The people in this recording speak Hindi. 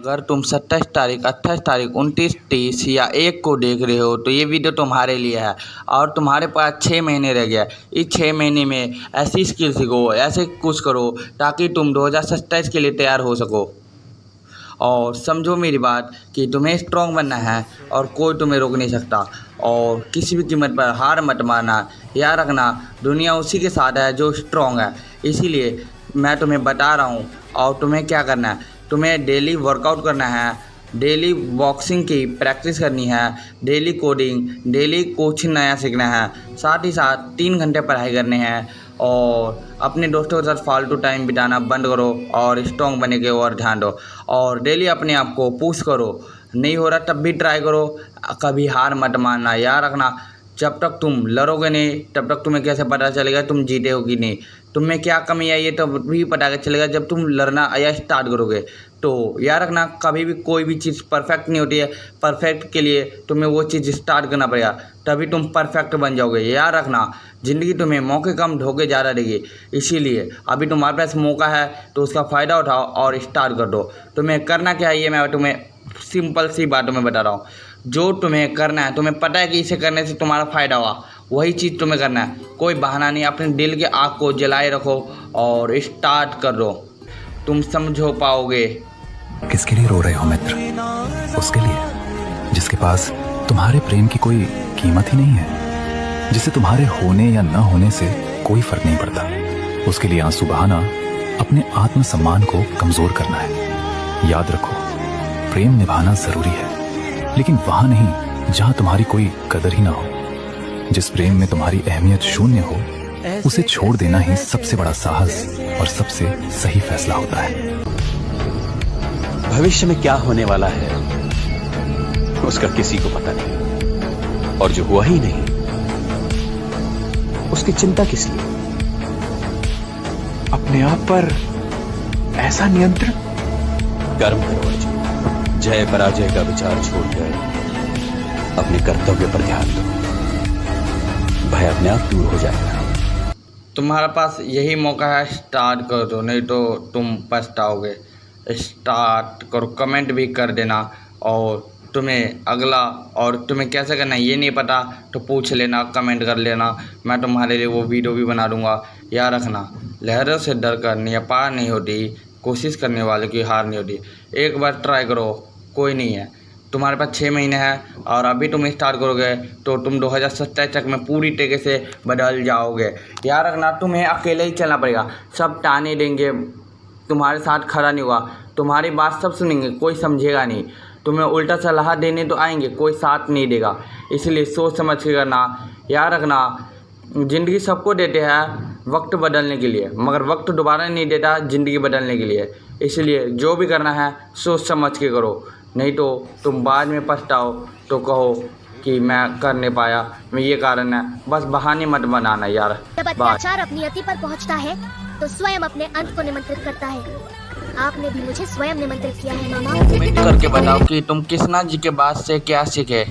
अगर तुम 27 तारीख, 28 तारीख, 29, 30 या 1 को देख रहे हो तो ये वीडियो तुम्हारे लिए है। और तुम्हारे पास 6 महीने रह गया। इस 6 महीने में ऐसी स्किल सीखो, ऐसे कुछ करो ताकि तुम 2027 के लिए तैयार हो सको। और समझो मेरी बात कि तुम्हें स्ट्रॉन्ग बनना है और कोई तुम्हें रोक नहीं सकता। और किसी भी कीमत पर हार मत मानना। याद रखना, दुनिया उसी के साथ है जो स्ट्रॉन्ग है। इसीलिए मैं तुम्हें बता रहा हूँ। और तुम्हें क्या करना है, तुम्हें डेली वर्कआउट करना है, डेली बॉक्सिंग की प्रैक्टिस करनी है, डेली कोडिंग, डेली कुछ नया सीखना है, साथ ही साथ 3 घंटे पढ़ाई करने हैं। और अपने दोस्तों के साथ फालतू टाइम बिताना बंद करो और स्ट्रॉन्ग बनने के और ध्यान दो। और डेली अपने आप को पुश करो। नहीं हो रहा तब भी ट्राई करो, कभी हार मत मानना। याद रखना, जब तक तुम लड़ोगे नहीं तब तक तुम्हें कैसे पता चलेगा तुम जीते हो कि नहीं। तुम में क्या कमी आई है तब भी पता चलेगा जब तुम लड़ना या स्टार्ट करोगे। तो याद रखना, कभी भी कोई भी चीज़ परफेक्ट नहीं होती है। परफेक्ट के लिए तुम्हें वो चीज़ स्टार्ट करना पड़ेगा, तभी तुम परफेक्ट बन जाओगे। याद रखना, ज़िंदगी तुम्हें मौके कम धोखे ज़्यादा देगी। इसीलिए अभी तुम्हारे पास मौका है तो उसका फ़ायदा उठाओ और स्टार्ट कर दो। तुम्हें करना क्या है ये मैं तुम्हें सिंपल सी बातों में बता रहा हूँ। जो तुम्हें करना है, तुम्हें पता है कि इसे करने से तुम्हारा फ़ायदा होगा, वही चीज़ तुम्हें करना है। कोई बहाना नहीं, अपने दिल के आग को जलाए रखो और स्टार्ट कर दो। तुम समझो पाओगे। किसके लिए रो रहे हो मित्र? उसके लिए जिसके पास तुम्हारे प्रेम की कोई कीमत ही नहीं है, जिसे तुम्हारे होने या न होने से कोई फर्क नहीं पड़ता। उसके लिए आंसू बहाना अपने आत्मसम्मान को कमजोर करना है। याद रखो, प्रेम निभाना जरूरी है, लेकिन वहां नहीं जहां तुम्हारी कोई कदर ही ना हो। जिस प्रेम में तुम्हारी अहमियत शून्य हो, उसे छोड़ देना ही सबसे बड़ा साहस और सबसे सही फैसला होता है। भविष्य में क्या होने वाला है उसका किसी को पता नहीं, और जो हुआ ही नहीं उसकी चिंता किस लिए? अपने आप पर ऐसा नियंत्रण। कर्म करो अर्जुन, जय पराजय का विचार छोड़कर अपने कर्तव्य पर ध्यान दो। भय अपने आप दूर हो जाएगा। तुम्हारे पास यही मौका है, स्टार्ट कर दो, नहीं तो तुम पछताओगे। स्टार्ट करो, कमेंट भी कर देना। और तुम्हें अगला और तुम्हें कैसे करना है ये नहीं पता तो पूछ लेना, कमेंट कर लेना। मैं तुम्हारे लिए वो वीडियो भी बना दूंगा। याद रखना, लहरों से डर कर नहीं पार नहीं होती, कोशिश करने वाले की हार नहीं होती। एक बार ट्राई करो, कोई नहीं है। तुम्हारे पास 6 महीने हैं और अभी तुम स्टार्ट करोगे तो तुम 2027 तक में पूरी तरीके से बदल जाओगे। याद रखना, तुम्हें अकेले ही चलना पड़ेगा। सब ताने देंगे, तुम्हारे साथ खड़ा नहीं हुआ। तुम्हारी बात सब सुनेंगे, कोई समझेगा नहीं। तुम्हें उल्टा सलाह देने तो आएंगे, कोई साथ नहीं देगा। इसलिए सोच समझ के करना। याद रखना, ज़िंदगी सबको देते हैं वक्त बदलने के लिए, मगर वक्त दोबारा नहीं देता ज़िंदगी बदलने के लिए। इसलिए जो भी करना है सोच समझ के करो, नहीं तो तुम बाद में पछताओ तो कहो कि मैं कर नहीं पाया, मैं ये कारण है। बस बहाने मत बनाना यार। जब अत्याचार अपनी अति पर पहुंचता है तो स्वयं अपने अंत को निमंत्रित करता है। आपने भी मुझे स्वयं निमंत्रित किया है मामा। कमेंट करके बताओ कि तुम कृष्णा जी के बाद से क्या सीखे।